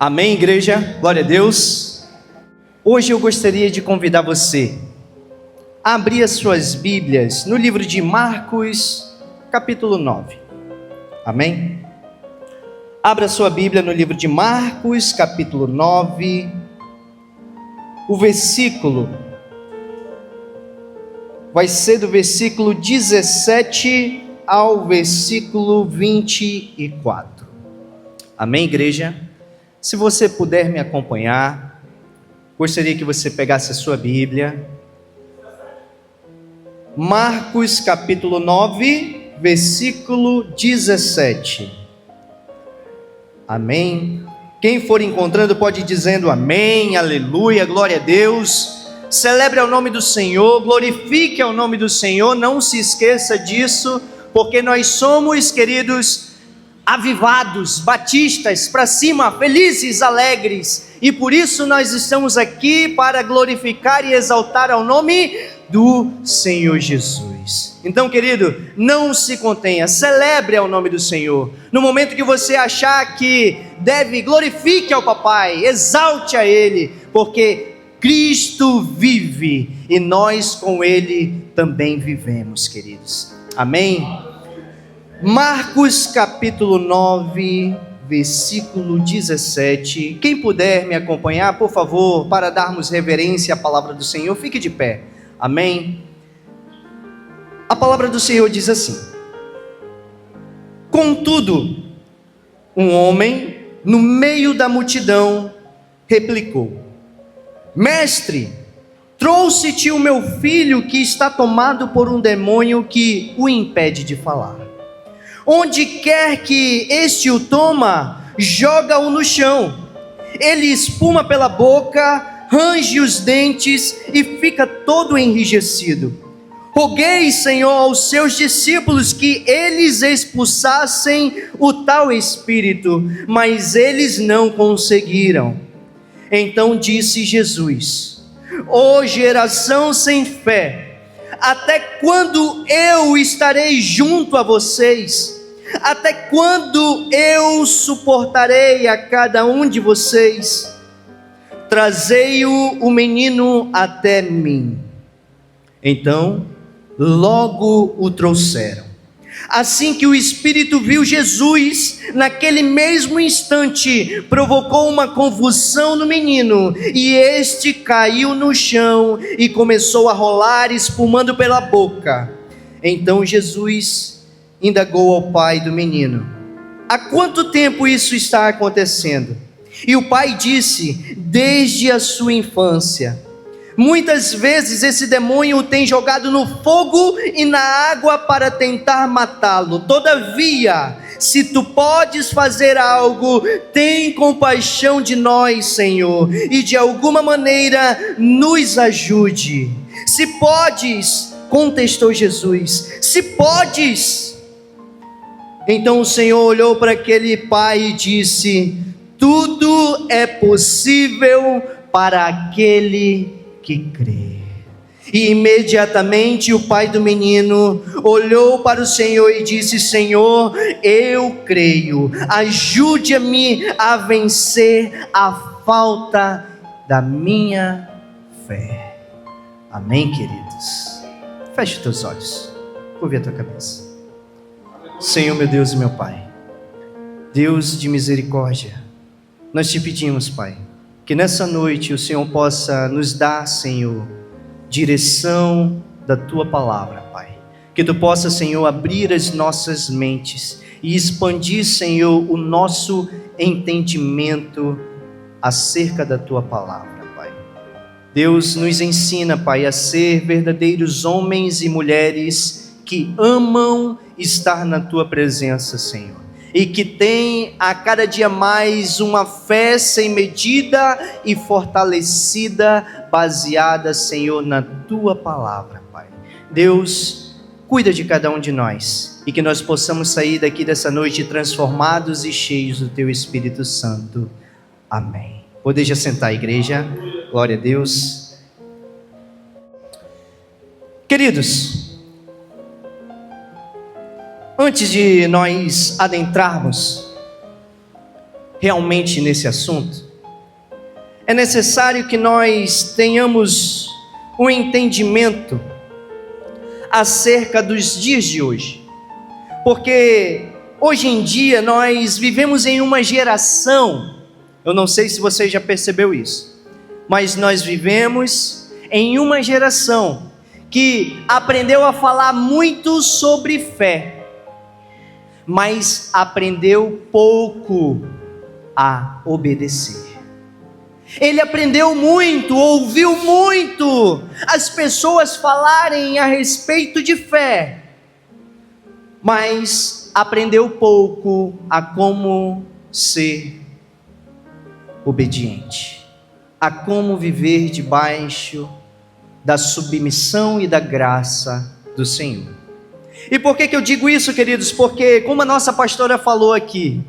Amém, igreja? Glória a Deus. Hoje eu gostaria de convidar você a abrir as suas Bíblias no livro de Marcos, capítulo 9. Amém? Abra sua Bíblia no livro de Marcos, capítulo 9. O versículo vai ser do versículo 17 ao versículo 24. Amém, igreja? Se você puder me acompanhar, gostaria que você pegasse a sua Bíblia. Marcos capítulo 9, versículo 17. Amém? Quem for encontrando pode ir dizendo amém, aleluia, glória a Deus. Celebre ao nome do Senhor, glorifique ao nome do Senhor, não se esqueça disso, porque nós somos, queridos, avivados, batistas, para cima, felizes, alegres, e por isso nós estamos aqui para glorificar e exaltar ao nome do Senhor Jesus. Então, querido, não se contenha, celebre ao nome do Senhor. No momento que você achar que deve, glorifique ao papai, exalte a ele, porque Cristo vive e nós com ele também vivemos, queridos. Amém? Marcos capítulo 9, versículo 17. Quem puder me acompanhar, por favor, para darmos reverência à palavra do Senhor, fique de pé. Amém? A palavra do Senhor diz assim: Contudo, um homem no meio da multidão replicou: Mestre, trouxe-te o meu filho que está tomado por um demônio que o impede de falar. Onde quer que este o toma, joga-o no chão. Ele espuma pela boca, range os dentes e fica todo enrijecido. Roguei, Senhor, aos seus discípulos que eles expulsassem o tal espírito, mas eles não conseguiram. Então disse Jesus: Ó geração sem fé, até quando eu estarei junto a vocês? Até quando eu suportarei a cada um de vocês? Trazei-o menino até mim. Então, logo o trouxeram. Assim que o Espírito viu Jesus, naquele mesmo instante, provocou uma convulsão no menino, e este caiu no chão e começou a rolar, espumando pela boca. Então Jesus indagou ao pai do menino: há quanto tempo isso está acontecendo? E o pai disse: desde a sua infância. Muitas vezes esse demônio o tem jogado no fogo e na água para tentar matá-lo. Todavia, se tu podes fazer algo, tem compaixão de nós, Senhor, e de alguma maneira nos ajude. Se podes, contestou Jesus, se podes. Então o Senhor olhou para aquele pai e disse: tudo é possível para aquele que crê. E imediatamente o pai do menino olhou para o Senhor e disse: Senhor, eu creio, ajude-me a vencer a falta da minha fé. Amém, queridos? Feche os teus olhos, curva a tua cabeça. Senhor, meu Deus e meu Pai, Deus de misericórdia, nós te pedimos, Pai, que nessa noite o Senhor possa nos dar, Senhor, direção da Tua palavra, Pai. Que Tu possa, Senhor, abrir as nossas mentes e expandir, Senhor, o nosso entendimento acerca da Tua palavra, Pai. Deus nos ensina, Pai, a ser verdadeiros homens e mulheres que amam estar na Tua presença, Senhor, e que tem a cada dia mais uma fé sem medida e fortalecida, baseada, Senhor, na Tua palavra, Pai. Deus, cuida de cada um de nós, e que nós possamos sair daqui dessa noite transformados e cheios do Teu Espírito Santo. Amém. Podeja sentar, igreja. Glória a Deus. Queridos, antes de nós adentrarmos realmente nesse assunto, é necessário que nós tenhamos um entendimento acerca dos dias de hoje, porque hoje em dia nós vivemos em uma geração, eu não sei se você já percebeu isso, mas nós vivemos em uma geração que aprendeu a falar muito sobre fé, mas aprendeu pouco a obedecer. Ele aprendeu muito, ouviu muito as pessoas falarem a respeito de fé, mas aprendeu pouco a como ser obediente, a como viver debaixo da submissão e da graça do Senhor. E por que eu digo isso, queridos? Porque, como a nossa pastora falou aqui,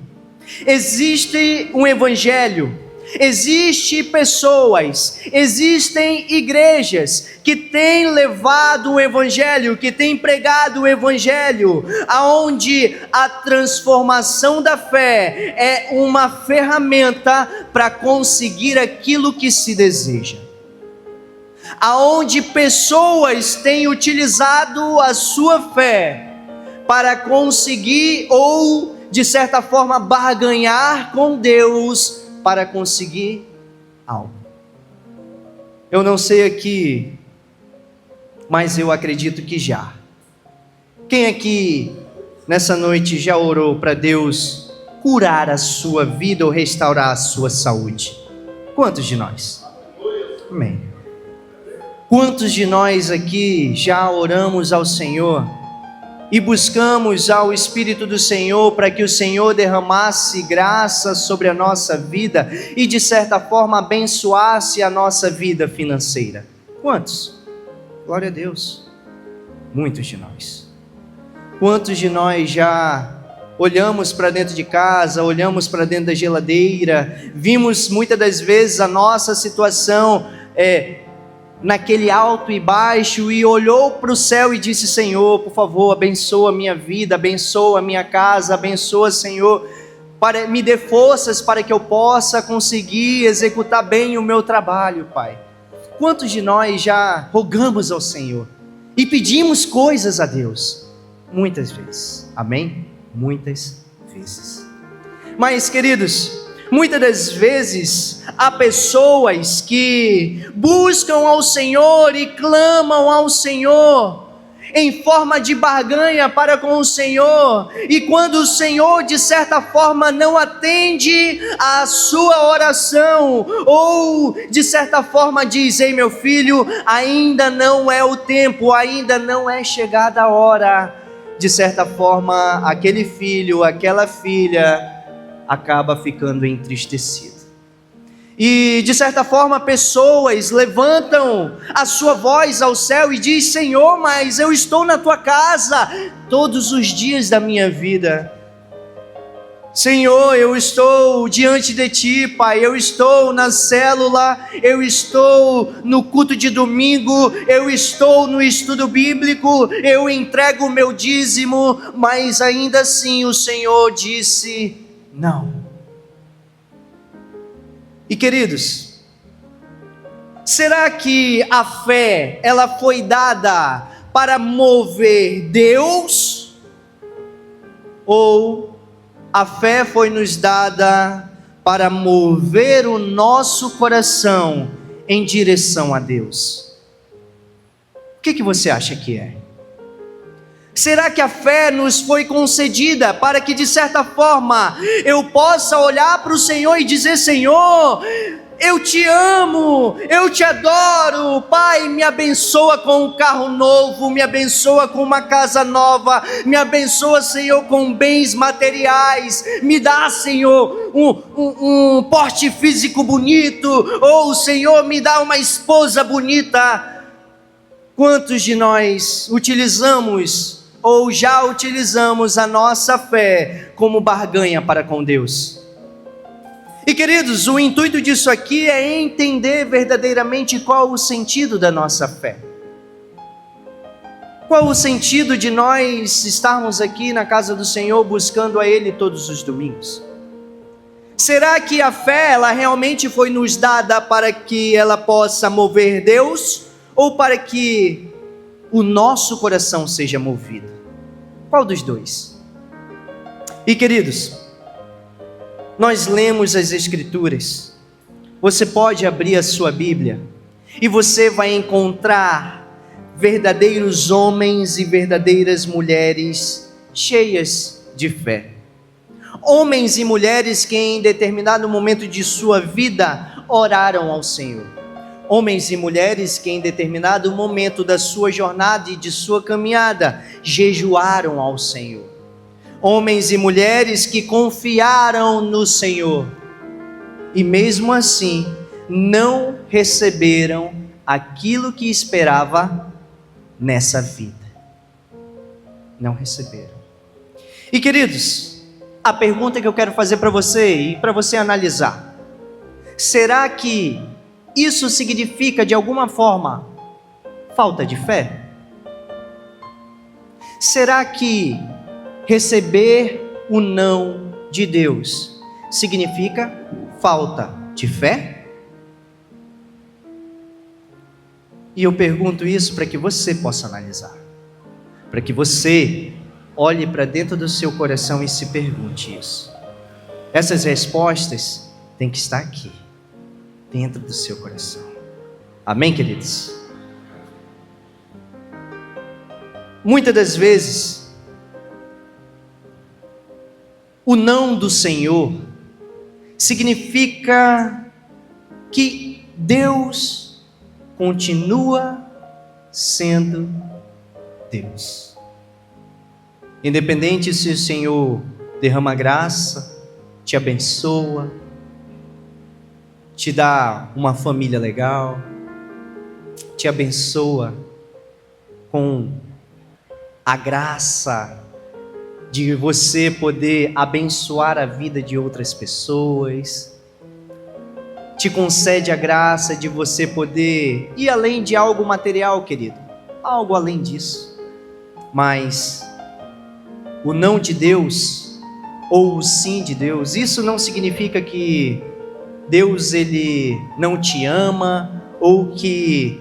existe um evangelho, existem pessoas, existem igrejas que têm levado o evangelho, que têm pregado o evangelho, aonde a transformação da fé é uma ferramenta para conseguir aquilo que se deseja, aonde pessoas têm utilizado a sua fé para conseguir, ou de certa forma barganhar com Deus para conseguir algo. Eu não sei aqui, mas eu acredito que já. Quem aqui nessa noite já orou para Deus curar a sua vida ou restaurar a sua saúde? Quantos de nós? Amém. Quantos de nós aqui já oramos ao Senhor e buscamos ao Espírito do Senhor para que o Senhor derramasse graça sobre a nossa vida e de certa forma abençoasse a nossa vida financeira? Quantos? Glória a Deus. Muitos de nós. Quantos de nós já olhamos para dentro de casa, olhamos para dentro da geladeira, vimos muitas das vezes a nossa situação naquele alto e baixo, e olhou para o céu e disse: Senhor, por favor, abençoa a minha vida, abençoa a minha casa, abençoa, Senhor, me dê forças para que eu possa conseguir executar bem o meu trabalho, Pai. Quantos de nós já rogamos ao Senhor e pedimos coisas a Deus? Muitas vezes, amém? Muitas vezes. Mas, queridos, muitas das vezes há pessoas que buscam ao Senhor e clamam ao Senhor em forma de barganha para com o Senhor, e quando o Senhor de certa forma não atende a sua oração, ou de certa forma diz: ei meu filho, ainda não é o tempo, ainda não é chegada a hora, de certa forma aquele filho, aquela filha acaba ficando entristecido. E de certa forma pessoas levantam a sua voz ao céu e diz: Senhor, mas eu estou na tua casa todos os dias da minha vida. Senhor, eu estou diante de ti, Pai, eu estou na célula, eu estou no culto de domingo, eu estou no estudo bíblico, eu entrego o meu dízimo, mas ainda assim o Senhor disse não. E queridos, será que a fé, ela foi dada para mover Deus? Ou a fé foi nos dada para mover o nosso coração em direção a Deus? O que você acha que é? Será que a fé nos foi concedida para que de certa forma eu possa olhar para o Senhor e dizer: Senhor, eu te amo, eu te adoro, Pai, me abençoa com um carro novo, me abençoa com uma casa nova, me abençoa, Senhor, com bens materiais, me dá, Senhor, um porte físico bonito, ou, Senhor, me dá uma esposa bonita. Quantos de nós utilizamos ou já utilizamos a nossa fé como barganha para com Deus? E queridos, o intuito disso aqui é entender verdadeiramente qual o sentido da nossa fé. Qual o sentido de nós estarmos aqui na casa do Senhor buscando a Ele todos os domingos? Será que a fé, ela realmente foi nos dada para que ela possa mover Deus, ou para que o nosso coração seja movido? Qual dos dois? E queridos, nós lemos as Escrituras. Você pode abrir a sua Bíblia e você vai encontrar verdadeiros homens e verdadeiras mulheres cheias de fé. Homens e mulheres que em determinado momento de sua vida oraram ao Senhor. Homens e mulheres que em determinado momento da sua jornada e de sua caminhada jejuaram ao Senhor. Homens e mulheres que confiaram no Senhor e mesmo assim não receberam aquilo que esperava nessa vida. Não receberam. E queridos, a pergunta que eu quero fazer para você e para você analisar: será que isso significa de alguma forma falta de fé? Será que receber o não de Deus significa falta de fé? E eu pergunto isso para que você possa analisar, para que você olhe para dentro do seu coração e se pergunte isso. Essas respostas têm que estar aqui, dentro do seu coração. Amém, queridos? Muitas das vezes, o não do Senhor significa que Deus continua sendo Deus. Independente se o Senhor derrama graça, te abençoa, te dá uma família legal, te abençoa com a graça de você poder abençoar a vida de outras pessoas, te concede a graça de você poder ir além de algo material, querido, algo além disso. Mas o não de Deus ou o sim de Deus, isso não significa que Deus ele não te ama ou que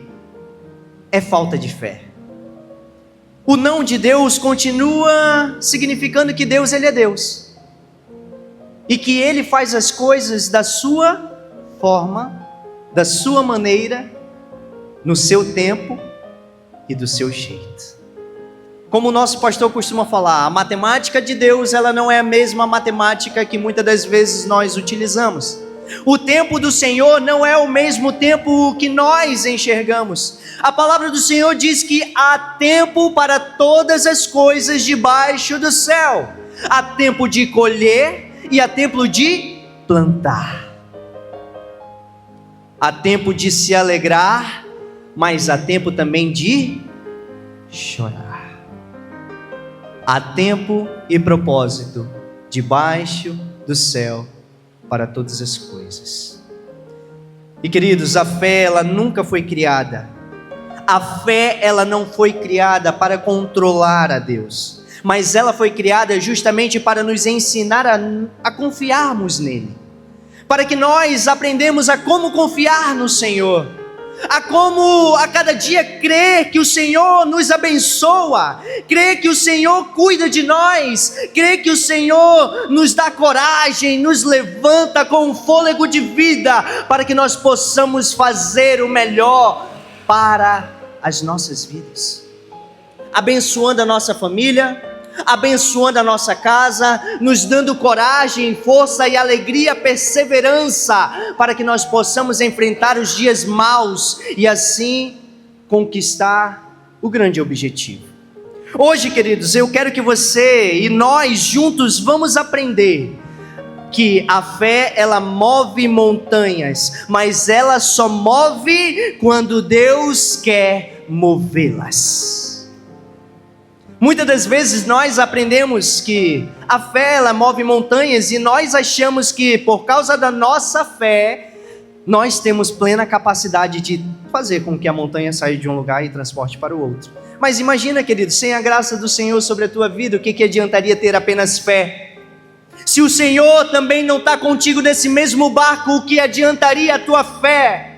é falta de fé. O não de Deus continua significando que Deus ele é Deus e que ele faz as coisas da sua forma, da sua maneira, no seu tempo e do seu jeito. Como o nosso pastor costuma falar, a matemática de Deus ela não é a mesma matemática que muitas das vezes nós utilizamos. O tempo do Senhor não é o mesmo tempo que nós enxergamos. A palavra do Senhor diz que há tempo para todas as coisas debaixo do céu. Há tempo de colher e há tempo de plantar. Há tempo de se alegrar, mas há tempo também de chorar. Há tempo e propósito debaixo do céu para todas as coisas. E queridos, a fé ela nunca foi criada. A fé ela não foi criada para controlar a Deus, mas ela foi criada justamente para nos ensinar a confiarmos nele, para que nós aprendemos a como confiar no Senhor, a como a cada dia crer que o Senhor nos abençoa, crer que o Senhor cuida de nós, crer que o Senhor nos dá coragem, nos levanta com um fôlego de vida, para que nós possamos fazer o melhor para as nossas vidas, abençoando a nossa família, abençoando a nossa casa, nos dando coragem, força e alegria, perseverança, para que nós possamos enfrentar os dias maus e assim conquistar o grande objetivo. Hoje, queridos, eu quero que você e nós juntos vamos aprender que a fé ela move montanhas, mas ela só move quando Deus quer movê-las. Muitas das vezes nós aprendemos que a fé ela move montanhas e nós achamos que por causa da nossa fé nós temos plena capacidade de fazer com que a montanha saia de um lugar e transporte para o outro. Mas imagina, querido, sem a graça do Senhor sobre a tua vida, o que adiantaria ter apenas fé? Se o Senhor também não está contigo nesse mesmo barco, o que adiantaria a tua fé?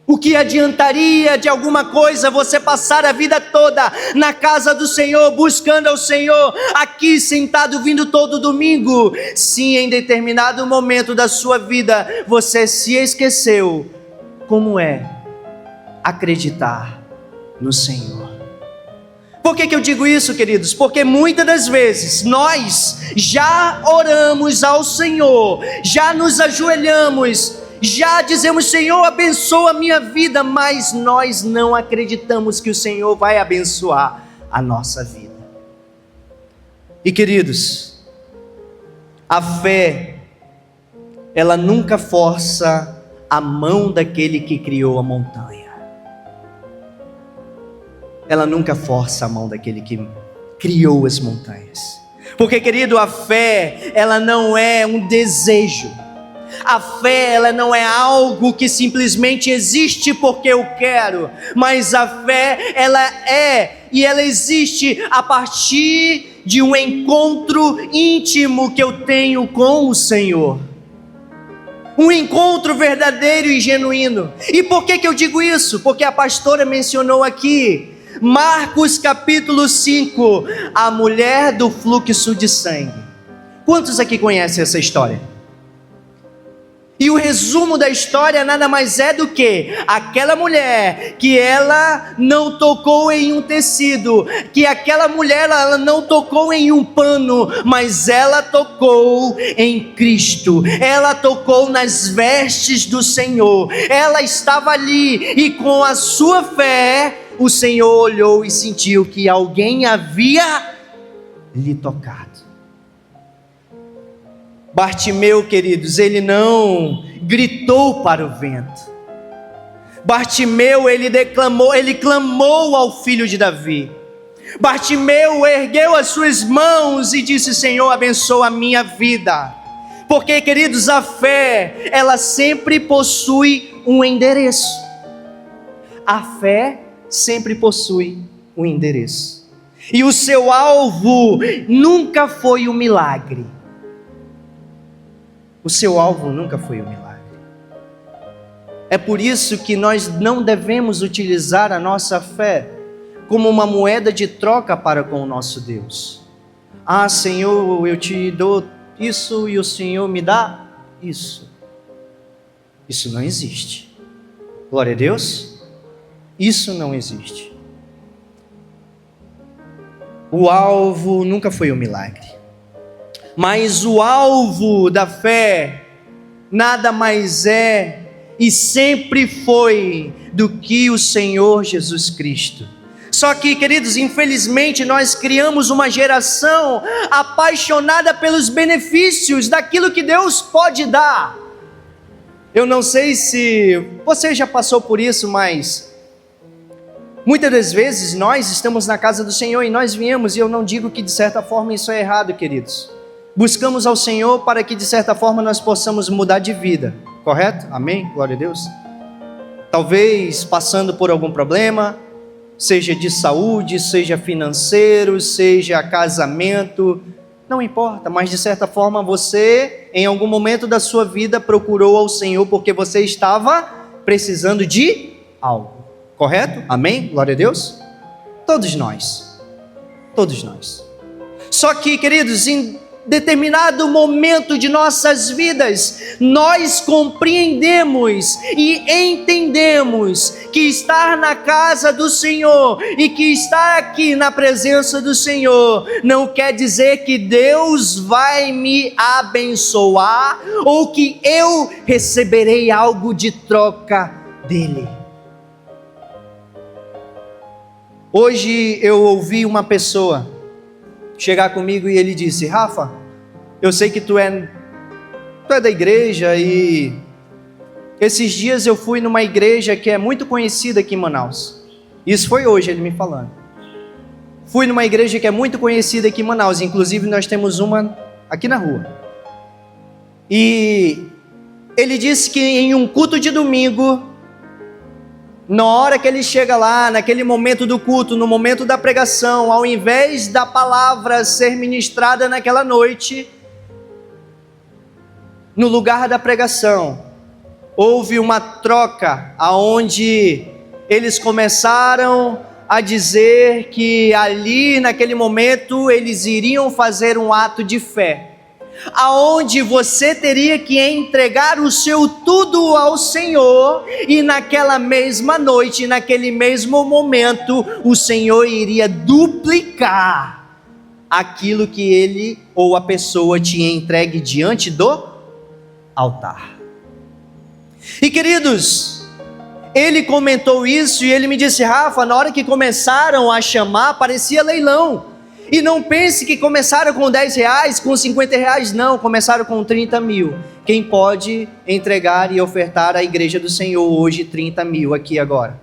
O que adiantaria de alguma coisa você passar a vida toda na casa do Senhor, buscando ao Senhor, aqui sentado, vindo todo domingo, se em determinado momento da sua vida você se esqueceu como é acreditar no Senhor? Por que eu digo isso, queridos? Porque muitas das vezes nós já oramos ao Senhor, já nos ajoelhamos, já dizemos: Senhor, abençoa a minha vida, mas nós não acreditamos que o Senhor vai abençoar a nossa vida. E queridos, a fé, ela nunca força a mão daquele que criou a montanha. Ela nunca força a mão daquele que criou as montanhas. Porque, querido, a fé, ela não é um desejo. A fé, ela não é algo que simplesmente existe porque eu quero, mas a fé, ela é e ela existe a partir de um encontro íntimo que eu tenho com o Senhor. Um encontro verdadeiro e genuíno. E por que eu digo isso? Porque a pastora mencionou aqui, Marcos capítulo 5, a mulher do fluxo de sangue. Quantos aqui conhecem essa história? E o resumo da história nada mais é do que aquela mulher que ela não tocou em um tecido, que aquela mulher ela não tocou em um pano, mas ela tocou em Cristo, ela tocou nas vestes do Senhor, ela estava ali e com a sua fé, o Senhor olhou e sentiu que alguém havia lhe tocado. Bartimeu, queridos, ele não gritou para o vento. Bartimeu, ele clamou ao filho de Davi. Bartimeu ergueu as suas mãos e disse: Senhor, abençoa a minha vida. Porque, queridos, a fé, ela sempre possui um endereço. A fé sempre possui um endereço. E o seu alvo nunca foi o milagre. O seu alvo nunca foi o milagre. É por isso que nós não devemos utilizar a nossa fé como uma moeda de troca para com o nosso Deus. Ah, Senhor, eu te dou isso e o Senhor me dá isso. Isso não existe. Glória a Deus. Isso não existe. O alvo nunca foi o milagre. Mas o alvo da fé nada mais é e sempre foi do que o Senhor Jesus Cristo. Só que, queridos, infelizmente nós criamos uma geração apaixonada pelos benefícios daquilo que Deus pode dar. Eu não sei se você já passou por isso, mas muitas das vezes nós estamos na casa do Senhor e nós viemos, e eu não digo que de certa forma isso é errado, queridos. Buscamos ao Senhor para que de certa forma nós possamos mudar de vida, correto? Amém? Glória a Deus. Talvez passando por algum problema, seja de saúde, seja financeiro, seja casamento, não importa, mas de certa forma você, em algum momento da sua vida, procurou ao Senhor porque você estava precisando de algo, correto? Amém? Glória a Deus. Todos nós. Só que, queridos, em determinado momento de nossas vidas, nós compreendemos e entendemos que estar na casa do Senhor e que estar aqui na presença do Senhor não quer dizer que Deus vai me abençoar ou que eu receberei algo de troca dele. Hoje eu ouvi uma pessoa chegar comigo e ele disse: Rafa, eu sei que tu é da igreja e esses dias eu fui numa igreja que é muito conhecida aqui em Manaus. Isso foi hoje ele me falando. Fui numa igreja que é muito conhecida aqui em Manaus, inclusive nós temos uma aqui na rua. E ele disse que em um culto de domingo, na hora que ele chega lá, naquele momento do culto, no momento da pregação, ao invés da palavra ser ministrada naquela noite, no lugar da pregação, houve uma troca, aonde eles começaram a dizer que ali, naquele momento, eles iriam fazer um ato de fé, aonde você teria que entregar o seu tudo ao Senhor, e naquela mesma noite, naquele mesmo momento, o Senhor iria duplicar aquilo que ele ou a pessoa tinha entregue diante do altar. E queridos, ele comentou isso e ele me disse: Rafa, na hora que começaram a chamar, parecia leilão. E não pense que começaram com 10 reais, com 50 reais, não, começaram com 30 mil. Quem pode entregar e ofertar à igreja do Senhor hoje 30 mil aqui agora?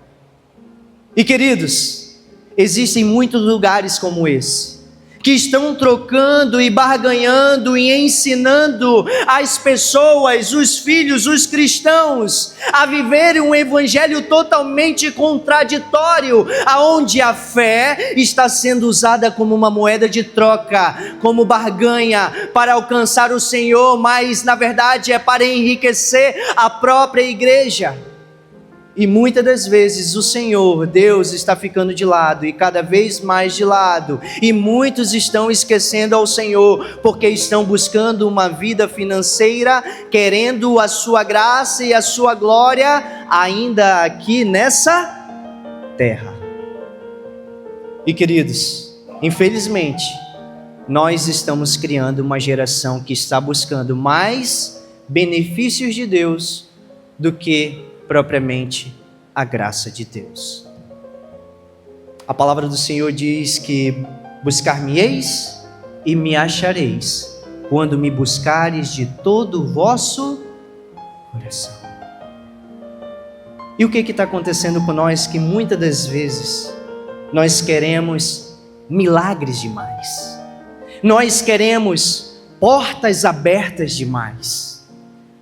E queridos, existem muitos lugares como esse, que estão trocando e barganhando e ensinando as pessoas, os filhos, os cristãos, a viverem um evangelho totalmente contraditório, aonde a fé está sendo usada como uma moeda de troca, como barganha, para alcançar o Senhor, mas na verdade é para enriquecer a própria igreja. E muitas das vezes o Senhor, Deus, está ficando de lado, e cada vez mais de lado, e muitos estão esquecendo ao Senhor, porque estão buscando uma vida financeira, querendo a sua graça e a sua glória, ainda aqui nessa terra. E queridos, infelizmente, nós estamos criando uma geração que está buscando mais benefícios de Deus do que propriamente a graça de Deus. A palavra do Senhor diz que buscar-me-eis e me achareis, quando me buscares de todo o vosso coração. E o que está acontecendo com nós? Que muitas das vezes nós queremos milagres demais, nós queremos portas abertas demais.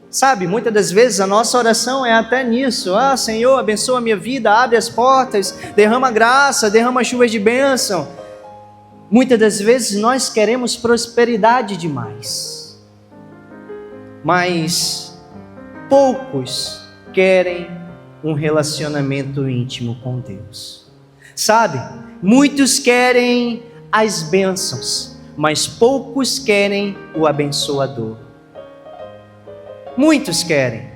Sabe, muitas das vezes a nossa oração é até nisso: Senhor, abençoa a minha vida, abre as portas, derrama graça, derrama chuvas de bênção. Muitas das vezes nós queremos prosperidade demais, mas poucos querem um relacionamento íntimo com Deus. Sabe, muitos querem as bênçãos, mas poucos querem o abençoador. Muitos querem: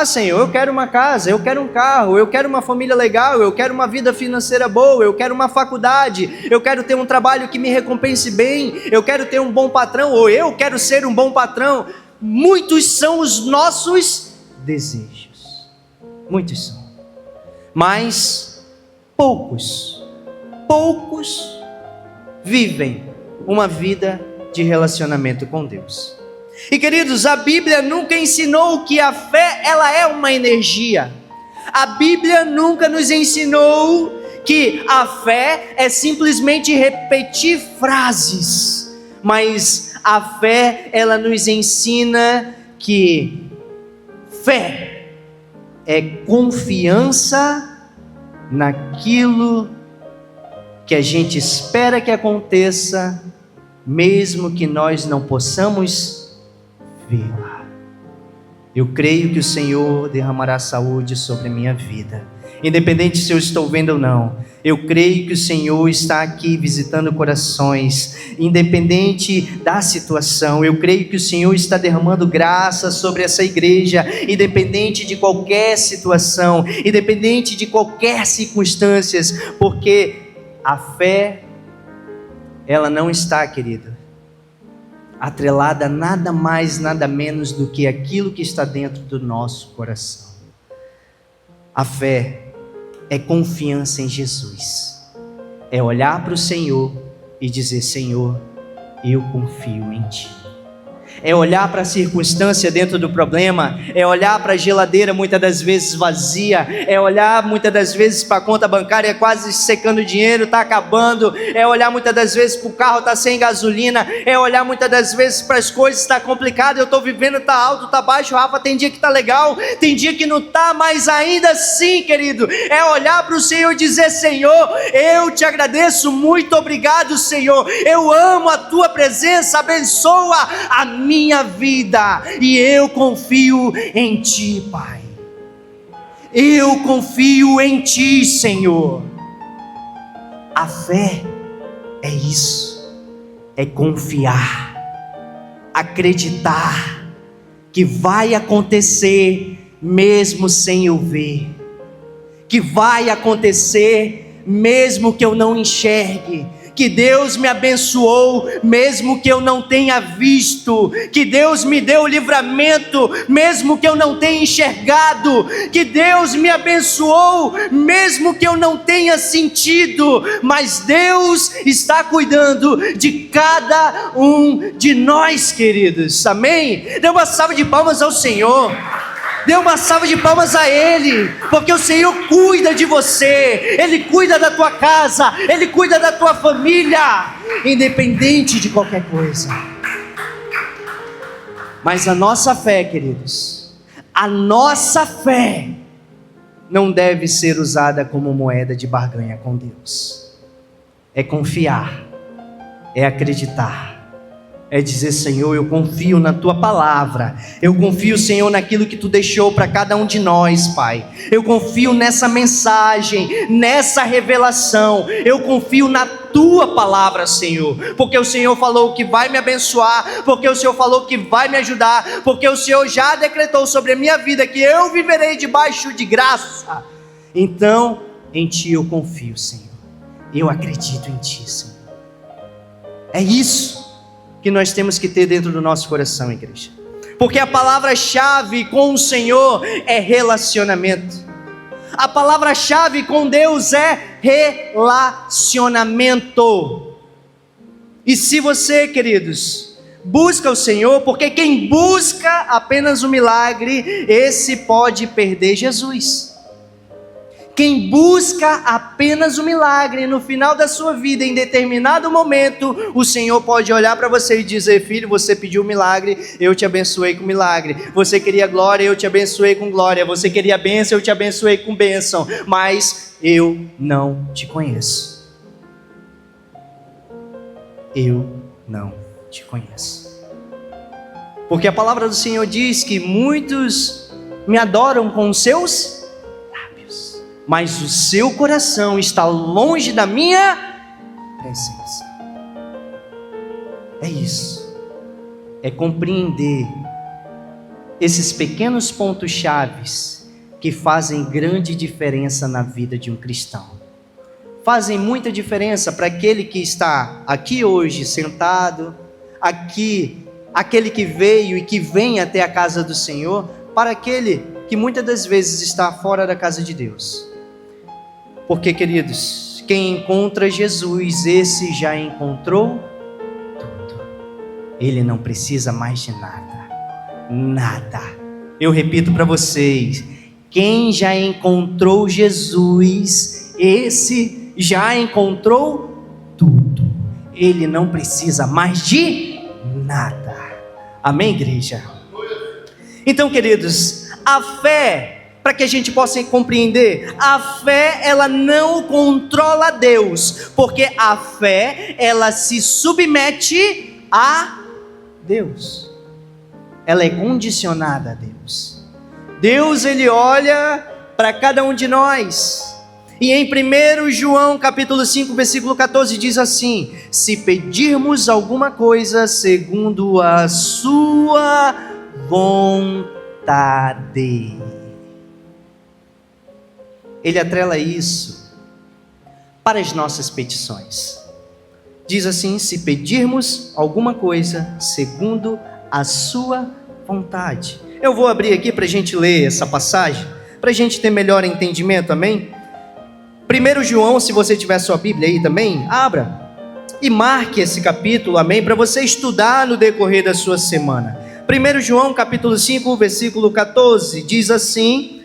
Senhor, eu quero uma casa, eu quero um carro, eu quero uma família legal, eu quero uma vida financeira boa, eu quero uma faculdade, eu quero ter um trabalho que me recompense bem, eu quero ter um bom patrão, ou eu quero ser um bom patrão. Muitos são os nossos desejos, muitos são, mas poucos vivem uma vida de relacionamento com Deus. E queridos, a Bíblia nunca ensinou que a fé ela é uma energia. A Bíblia nunca nos ensinou que a fé é simplesmente repetir frases, mas a fé ela nos ensina que fé é confiança naquilo que a gente espera que aconteça, mesmo que nós não possamos vê-la. Eu creio que o Senhor derramará saúde sobre a minha vida, independente se eu estou vendo ou não. Eu creio que o Senhor está aqui visitando corações, independente da situação. Eu creio que o Senhor está derramando graça sobre essa igreja, independente de qualquer situação, independente de qualquer circunstâncias, porque a fé, ela não está, querido, atrelada a nada mais, nada menos do que aquilo que está dentro do nosso coração. A fé é confiança em Jesus, é olhar para o Senhor e dizer: Senhor, eu confio em Ti. É olhar para a circunstância dentro do problema, é olhar para a geladeira muitas das vezes vazia, é olhar muitas das vezes para a conta bancária quase secando dinheiro, está acabando, é olhar muitas das vezes para o carro, está sem gasolina, é olhar muitas das vezes para as coisas, está complicado, eu estou vivendo, está alto, está baixo, Rafa, tem dia que está legal, tem dia que não está, mas ainda assim, querido, é olhar para o Senhor e dizer: Senhor, eu te agradeço, muito obrigado, Senhor, eu amo a Tua presença, abençoa a minha vida, e eu confio em Ti, Pai. Eu confio em Ti, Senhor. A fé é isso, é confiar, acreditar que vai acontecer mesmo sem eu ver, que vai acontecer mesmo que eu não enxergue, que Deus me abençoou mesmo que eu não tenha visto, que Deus me deu o livramento mesmo que eu não tenha enxergado, que Deus me abençoou mesmo que eu não tenha sentido, mas Deus está cuidando de cada um de nós, queridos, amém? Dê uma salva de palmas ao Senhor. Dê uma salva de palmas a Ele, porque o Senhor cuida de você, Ele cuida da tua casa, Ele cuida da tua família, independente de qualquer coisa. Mas a nossa fé, queridos, a nossa fé não deve ser usada como moeda de barganha com Deus. É confiar, é acreditar, é dizer: Senhor, eu confio na Tua palavra, eu confio, Senhor, naquilo que Tu deixou para cada um de nós, Pai. Eu confio nessa mensagem, nessa revelação, eu confio na Tua palavra, Senhor, porque o Senhor falou que vai me abençoar, porque o Senhor falou que vai me ajudar, porque o Senhor já decretou sobre a minha vida que eu viverei debaixo de graça. Então, em Ti eu confio, Senhor, eu acredito em Ti, Senhor. É isso que nós temos que ter dentro do nosso coração, igreja, porque a palavra-chave com o Senhor é relacionamento. A palavra-chave com Deus é relacionamento. E se você, queridos, busca o Senhor, porque quem busca apenas o milagre, esse pode perder Jesus. Quem busca apenas o milagre, no final da sua vida, em determinado momento, o Senhor pode olhar para você e dizer: filho, você pediu um milagre, eu te abençoei com milagre. Você queria glória, eu te abençoei com glória. Você queria bênção, eu te abençoei com bênção. Mas eu não te conheço. Eu não te conheço. Porque a palavra do Senhor diz que muitos me adoram com os seus, mas o seu coração está longe da minha presença. É isso. É compreender esses pequenos pontos chaves que fazem grande diferença na vida de um cristão. Fazem muita diferença para aquele que está aqui hoje sentado, aquele que veio e que vem até a casa do Senhor, para aquele que muitas das vezes está fora da casa de Deus. Porque, queridos, quem encontra Jesus, esse já encontrou tudo. Ele não precisa mais de nada. Nada. Eu repito para vocês: quem já encontrou Jesus, esse já encontrou tudo. Ele não precisa mais de nada. Amém, igreja? Então, queridos, a fé, para que a gente possa compreender, a fé, ela não controla Deus, porque a fé, ela se submete a Deus, ela é condicionada a Deus. Deus, Ele olha para cada um de nós, e em 1 João capítulo 5, versículo 14, diz assim: se pedirmos alguma coisa segundo a sua vontade. Ele atrela isso para as nossas petições. Diz assim: se pedirmos alguma coisa segundo a sua vontade. Eu vou abrir aqui para a gente ler essa passagem, para a gente ter melhor entendimento, amém? 1 João, se você tiver sua Bíblia aí também, abra e marque esse capítulo, amém? Para você estudar no decorrer da sua semana. 1 João capítulo 5, versículo 14, diz assim: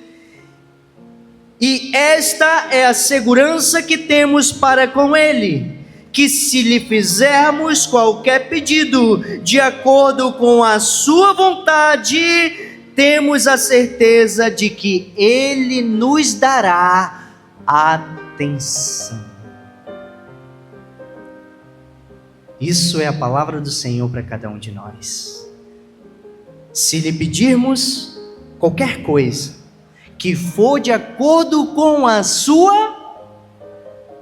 e esta é a segurança que temos para com Ele, que se lhe fizermos qualquer pedido de acordo com a sua vontade, temos a certeza de que Ele nos dará atenção. Isso é a palavra do Senhor para cada um de nós. se lhe pedirmos qualquer coisa que for de acordo com a sua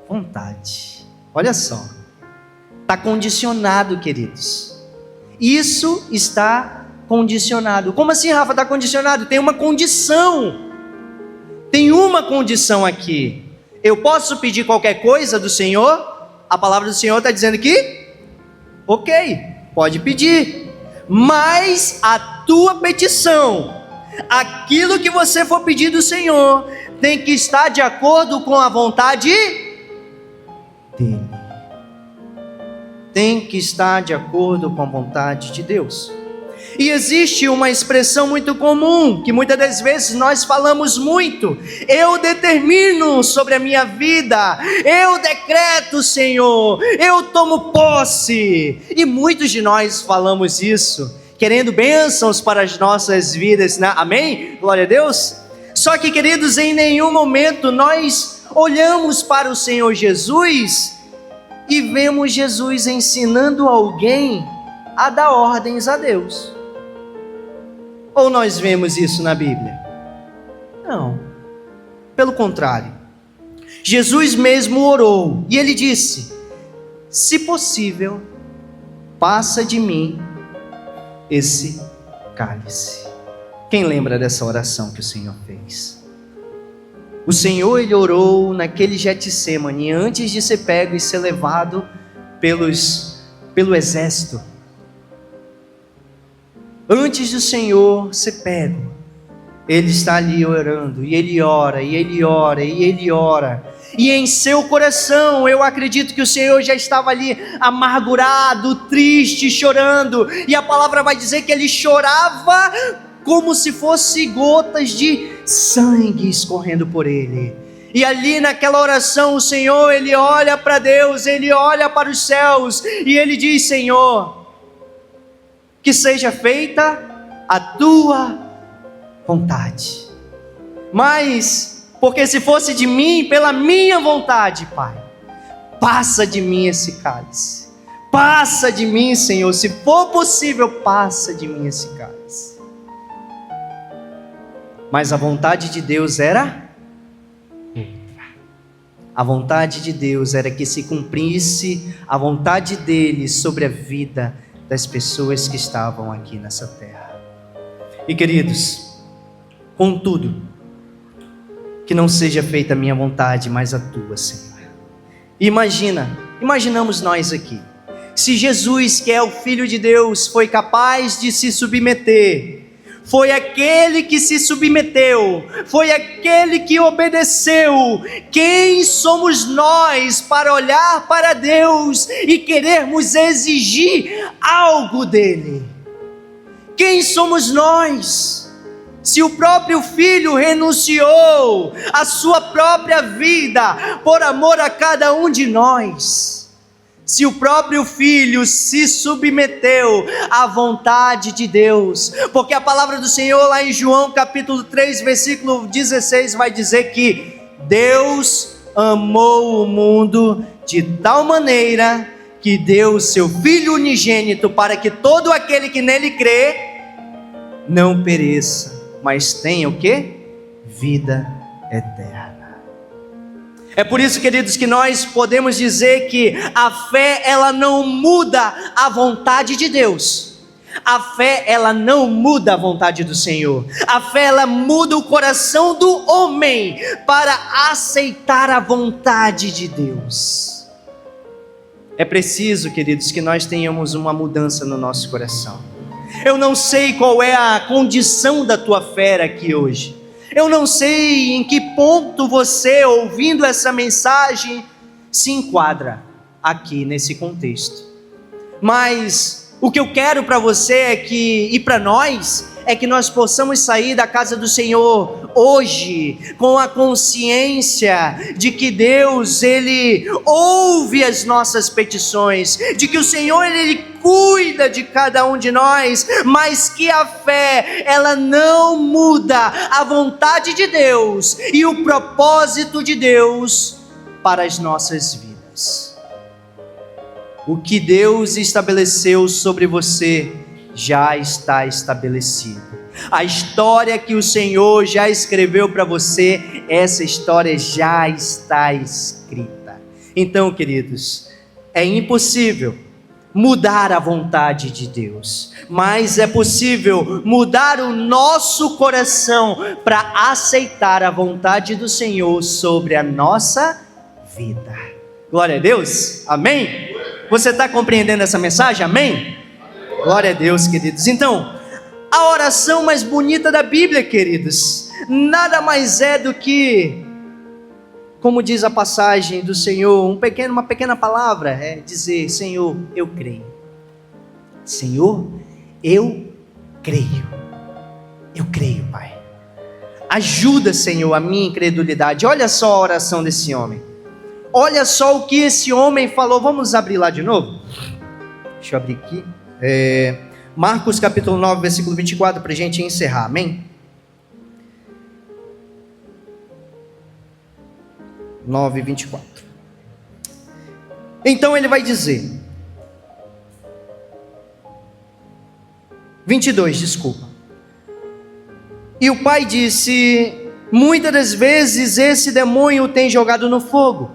vontade. Olha só, está condicionado, queridos. Isso está condicionado. Como assim, Rafa, está condicionado? Tem uma condição. Tem uma condição aqui. Eu posso pedir qualquer coisa do Senhor? A palavra do Senhor está dizendo que, ok, pode pedir. Mas a tua petição, aquilo que você for pedir do Senhor, tem que estar de acordo com a vontade dEle. Tem que estar de acordo com a vontade de Deus. E existe uma expressão muito comum, que muitas das vezes nós falamos muito: eu determino sobre a minha vida, eu decreto, Senhor, eu tomo posse. E muitos de nós falamos isso, querendo bênçãos para as nossas vidas, né? Amém? Glória a Deus. Só que, queridos, em nenhum momento nós olhamos para o Senhor Jesus e vemos Jesus ensinando alguém a dar ordens a Deus. Ou nós vemos isso na Bíblia? Não. Pelo contrário. Jesus mesmo orou e ele disse: se possível, passa de mim esse cálice. Quem lembra dessa oração que o Senhor fez? O Senhor, ele orou naquele Getsêmani, antes de ser pego e ser levado pelo exército. Antes do Senhor ser pego, ele está ali orando, e ele ora, e ele ora, e ele ora. E em seu coração, eu acredito que o Senhor já estava ali amargurado, triste, chorando. E a palavra vai dizer que ele chorava como se fosse gotas de sangue escorrendo por ele. E ali naquela oração, o Senhor, ele olha para Deus, ele olha para os céus, e ele diz: Senhor, que seja feita a tua vontade. Mas, porque se fosse de mim, pela minha vontade, Pai, passa de mim esse cálice. Passa de mim, Senhor, se for possível, passa de mim esse cálice. Mas a vontade de Deus era outra. A vontade de Deus era que se cumprisse a vontade dele sobre a vida das pessoas que estavam aqui nessa terra. E queridos, contudo, que não seja feita a minha vontade, mas a tua, Senhor. Imaginamos nós aqui, se Jesus, que é o Filho de Deus, foi capaz de se submeter, foi aquele que se submeteu, foi aquele que obedeceu. Quem somos nós para olhar para Deus e querermos exigir algo dele? Quem somos nós? Se o próprio Filho renunciou à sua própria vida por amor a cada um de nós, se o próprio Filho se submeteu à vontade de Deus, porque a palavra do Senhor lá em João capítulo 3, versículo 16 vai dizer que Deus amou o mundo de tal maneira que deu o seu Filho unigênito para que todo aquele que nele crê não pereça, mas tenha o quê? Vida eterna. É por isso, queridos, que nós podemos dizer que a fé, ela não muda a vontade de Deus. A fé, ela não muda a vontade do Senhor. A fé, ela muda o coração do homem para aceitar a vontade de Deus. É preciso, queridos, que nós tenhamos uma mudança no nosso coração. Eu não sei qual é a condição da tua fé aqui hoje. Eu não sei em que ponto você, ouvindo essa mensagem, se enquadra aqui nesse contexto. Mas o que eu quero para você e para nós, é que nós possamos sair da casa do Senhor hoje com a consciência de que Deus, Ele ouve as nossas petições, de que o Senhor, Ele cuida de cada um de nós, mas que a fé, ela não muda a vontade de Deus e o propósito de Deus para as nossas vidas. O que Deus estabeleceu sobre você já está estabelecido. A história que o Senhor já escreveu para você, essa história já está escrita. Então, queridos, é impossível mudar a vontade de Deus, mas é possível mudar o nosso coração para aceitar a vontade do Senhor sobre a nossa vida. Glória a Deus, amém? Você está compreendendo essa mensagem, amém? Glória a Deus, queridos. Então, a oração mais bonita da Bíblia, queridos, nada mais é do que, como diz a passagem do Senhor, uma pequena palavra, é dizer: Senhor, eu creio. Senhor, eu creio. Eu creio, Pai. Ajuda, Senhor, a minha incredulidade. Olha só a oração desse homem. Olha só o que esse homem falou. Vamos abrir lá de novo? Deixa eu abrir aqui. Marcos capítulo 9, versículo 24, para a gente encerrar, amém? 9, 24. Então ele vai dizer, 22, desculpa. E o pai disse: muitas das vezes esse demônio o tem jogado no fogo,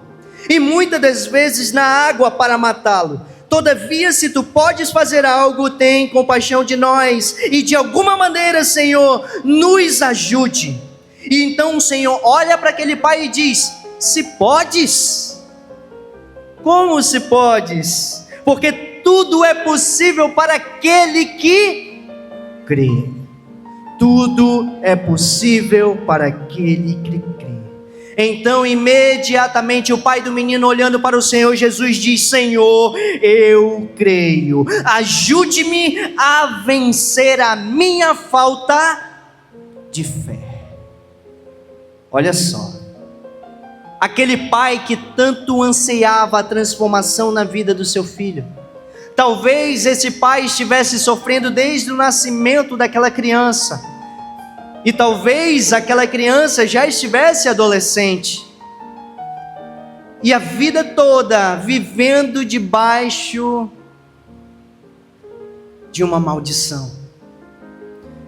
e muitas das vezes na água para matá-lo. Todavia, se tu podes fazer algo, tem compaixão de nós, e de alguma maneira, Senhor, nos ajude. E então o Senhor olha para aquele pai e diz: se podes? Como se podes? Porque tudo é possível para aquele que crê. Tudo é possível para aquele que crê. Então imediatamente o pai do menino, olhando para o Senhor Jesus, diz: Senhor, eu creio, ajude-me a vencer a minha falta de fé. Olha só, aquele pai que tanto ansiava a transformação na vida do seu filho, talvez esse pai estivesse sofrendo desde o nascimento daquela criança, e talvez aquela criança já estivesse adolescente, e a vida toda vivendo debaixo de uma maldição.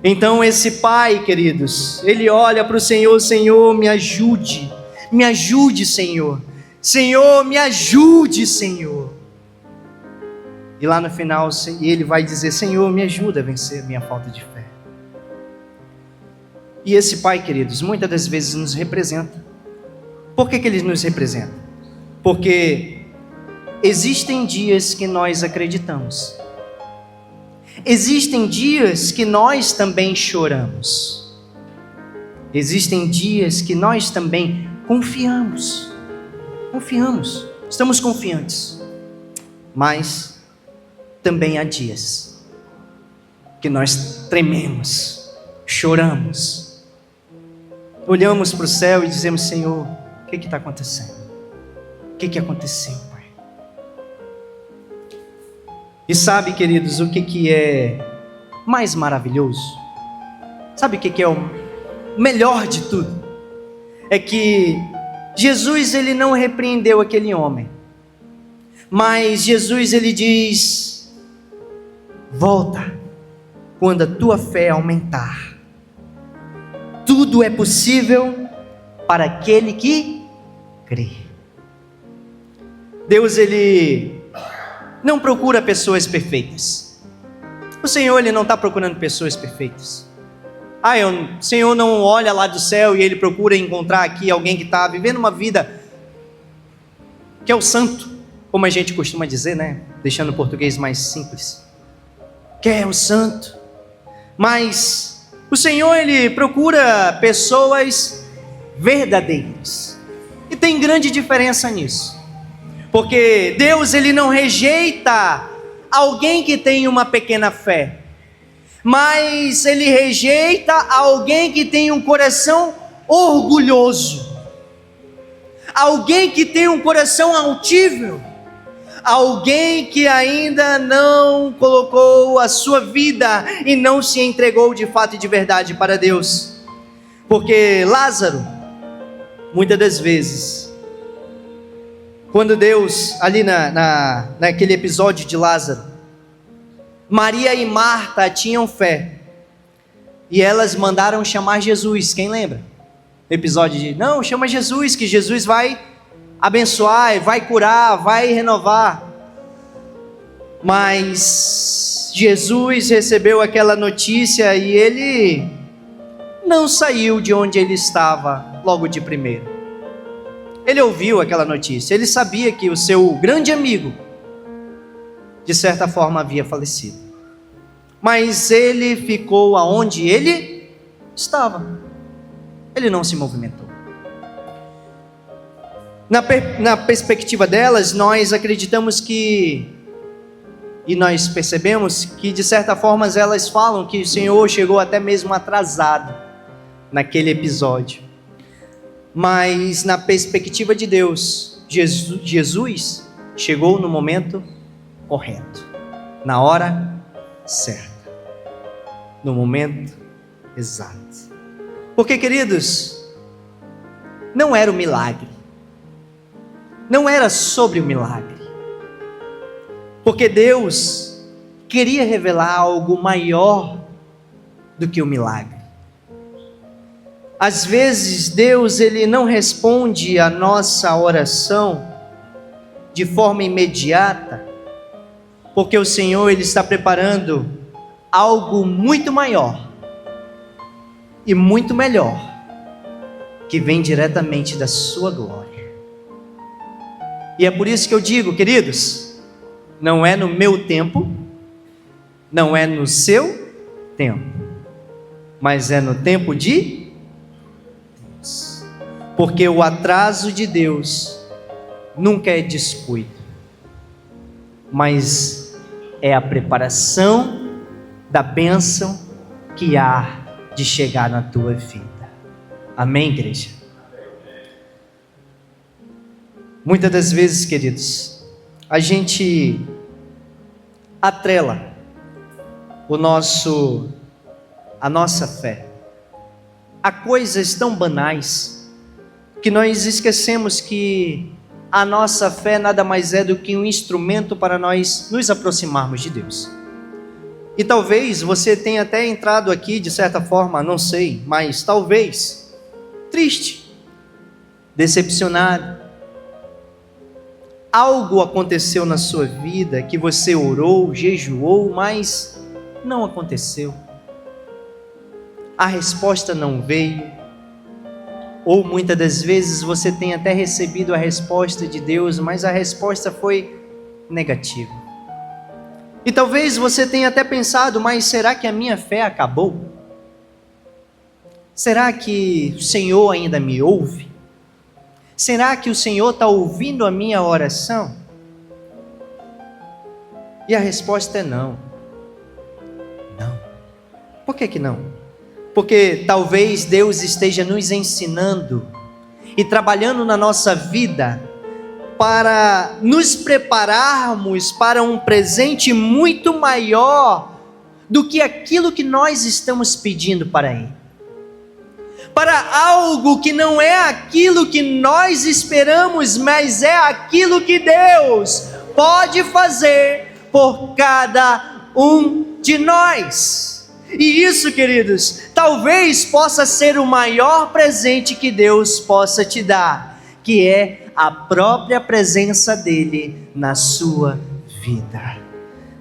Então esse pai, queridos, ele olha para o Senhor: Senhor, me ajude, Senhor, Senhor, me ajude, Senhor. E lá no final ele vai dizer: Senhor, me ajuda a vencer a minha falta de fé. E esse pai, queridos, muitas das vezes nos representa. Por que ele nos representa? Porque existem dias que nós acreditamos, existem dias que nós também choramos, existem dias que nós também confiamos, estamos confiantes, mas também há dias que nós trememos, choramos, olhamos para o céu e dizemos: Senhor, o que está acontecendo? O que aconteceu, Pai? E sabe, queridos, o que é mais maravilhoso? Sabe o que é o melhor de tudo? É que Jesus, ele não repreendeu aquele homem, mas Jesus, ele diz: volta quando a tua fé aumentar. Tudo é possível para aquele que crê. Deus, ele não procura pessoas perfeitas. O Senhor, ele não está procurando pessoas perfeitas. O Senhor não olha lá do céu e ele procura encontrar aqui alguém que está vivendo uma vida que é o santo, como a gente costuma dizer, né? Deixando o português mais simples, que é o santo. Mas o Senhor, ele procura pessoas verdadeiras. E tem grande diferença nisso. Porque Deus, ele não rejeita alguém que tem uma pequena fé, mas ele rejeita alguém que tem um coração orgulhoso, alguém que tem um coração altível, alguém que ainda não colocou a sua vida e não se entregou de fato e de verdade para Deus. Porque Lázaro, muitas das vezes, quando Deus, ali naquele episódio de Lázaro, Maria e Marta tinham fé, e elas mandaram chamar Jesus. Quem lembra? O episódio de, não, chama Jesus, que Jesus vai abençoar, vai curar, vai renovar. Mas Jesus recebeu aquela notícia e ele não saiu de onde ele estava logo de primeiro. Ele ouviu aquela notícia, ele sabia que o seu grande amigo, de certa forma, havia falecido. Mas ele ficou aonde ele estava. Ele não se movimentou. Na perspectiva delas, nós acreditamos que, e nós percebemos que de certa forma elas falam que o Senhor chegou até mesmo atrasado naquele episódio. Mas na perspectiva de Deus, Jesus chegou no momento correto, na hora certa, no momento exato. Porque, queridos, não era o milagre, não era sobre o milagre, porque Deus queria revelar algo maior do que o milagre. Às vezes Deus ele não responde a nossa oração de forma imediata, porque o Senhor ele está preparando algo muito maior e muito melhor, que vem diretamente da sua glória. E é por isso que eu digo, queridos, não é no meu tempo, não é no seu tempo, mas é no tempo de Deus. Porque o atraso de Deus nunca é descuido, mas é a preparação da bênção que há de chegar na tua vida. Amém, igreja? Muitas das vezes, queridos, a gente atrela a nossa fé a coisas tão banais que nós esquecemos que a nossa fé nada mais é do que um instrumento para nós nos aproximarmos de Deus. E talvez você tenha até entrado aqui de certa forma, não sei, mas talvez triste, decepcionado. Algo aconteceu na sua vida que você orou, jejuou, mas não aconteceu. A resposta não veio. Ou muitas das vezes você tem até recebido a resposta de Deus, mas a resposta foi negativa. E talvez você tenha até pensado, mas será que a minha fé acabou? Será que o Senhor ainda me ouve? Será que o Senhor está ouvindo a minha oração? E a resposta é não. Não. Por que não? Porque talvez Deus esteja nos ensinando e trabalhando na nossa vida para nos prepararmos para um presente muito maior do que aquilo que nós estamos pedindo para Ele. Para algo que não é aquilo que nós esperamos, mas é aquilo que Deus pode fazer por cada um de nós. E isso, queridos, talvez possa ser o maior presente que Deus possa te dar, que é a própria presença dEle na sua vida,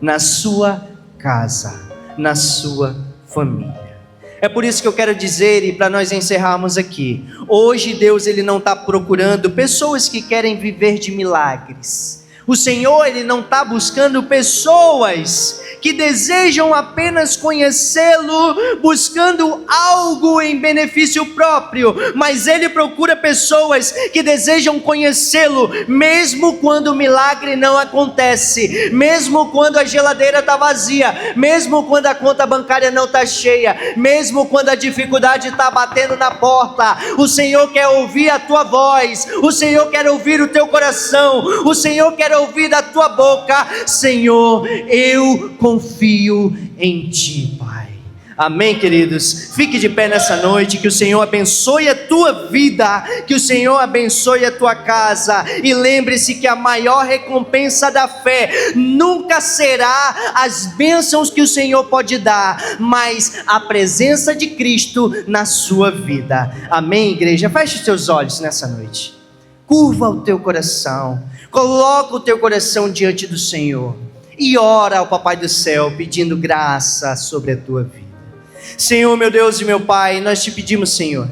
na sua casa, na sua família. É por isso que eu quero dizer, e para nós encerrarmos aqui, hoje Deus ele não está procurando pessoas que querem viver de milagres. O Senhor ele não está buscando pessoas que desejam apenas conhecê-lo, buscando algo em benefício próprio, mas Ele procura pessoas que desejam conhecê-lo, mesmo quando o milagre não acontece, mesmo quando a geladeira está vazia, mesmo quando a conta bancária não está cheia, mesmo quando a dificuldade está batendo na porta. O Senhor quer ouvir a tua voz, o Senhor quer ouvir o teu coração, o Senhor quer ouvir da tua boca: Senhor, eu confio em Ti, Pai. Amém, queridos? Fique de pé nessa noite, que o Senhor abençoe a tua vida, que o Senhor abençoe a tua casa, e lembre-se que a maior recompensa da fé nunca será as bênçãos que o Senhor pode dar, mas a presença de Cristo na sua vida. Amém, igreja? Feche os teus olhos nessa noite, curva o teu coração, coloca o teu coração diante do Senhor e ora ao Papai do céu pedindo graça sobre a tua vida. Senhor, meu Deus e meu Pai, nós te pedimos, Senhor,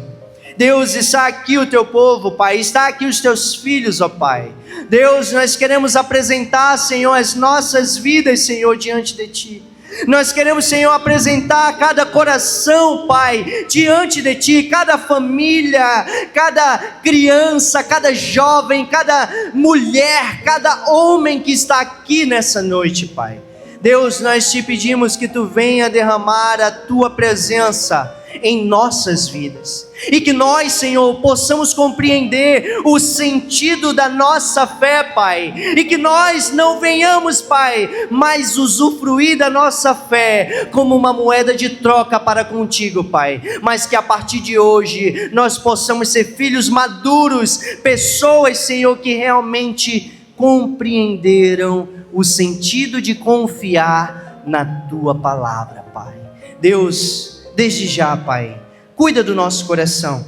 Deus, está aqui o teu povo, Pai, está aqui os teus filhos, ó Pai. Deus, nós queremos apresentar, Senhor, as nossas vidas, Senhor, diante de Ti. Nós queremos, Senhor, apresentar cada coração, Pai, diante de Ti, cada família, cada criança, cada jovem, cada mulher, cada homem que está aqui nessa noite, Pai. Deus, nós te pedimos que Tu venha derramar a Tua presença em nossas vidas, e que nós, Senhor, possamos compreender o sentido da nossa fé, Pai, e que nós não venhamos, Pai, mas usufruir da nossa fé como uma moeda de troca para contigo, Pai, mas que a partir de hoje nós possamos ser filhos maduros, pessoas, Senhor, que realmente compreenderam o sentido de confiar na Tua palavra, Pai. Deus, desde já, Pai, cuida do nosso coração,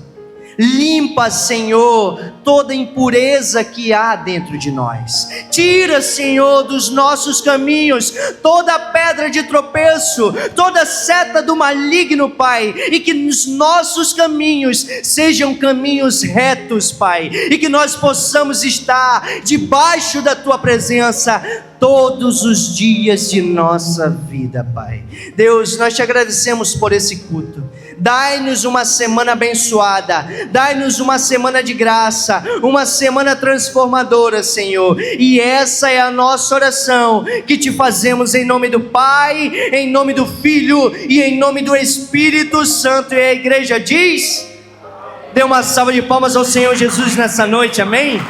limpa, Senhor, toda impureza que há dentro de nós, tira, Senhor, dos nossos caminhos toda pedra de tropeço, toda seta do maligno, Pai, e que os nossos caminhos sejam caminhos retos, Pai, e que nós possamos estar debaixo da Tua presença todos os dias de nossa vida, Pai. Deus, nós te agradecemos por esse culto. Dai-nos uma semana abençoada, dai-nos uma semana de graça, uma semana transformadora, Senhor, e essa é a nossa oração, que te fazemos em nome do Pai, em nome do Filho e em nome do Espírito Santo. E a igreja diz: dê uma salva de palmas ao Senhor Jesus nessa noite, amém?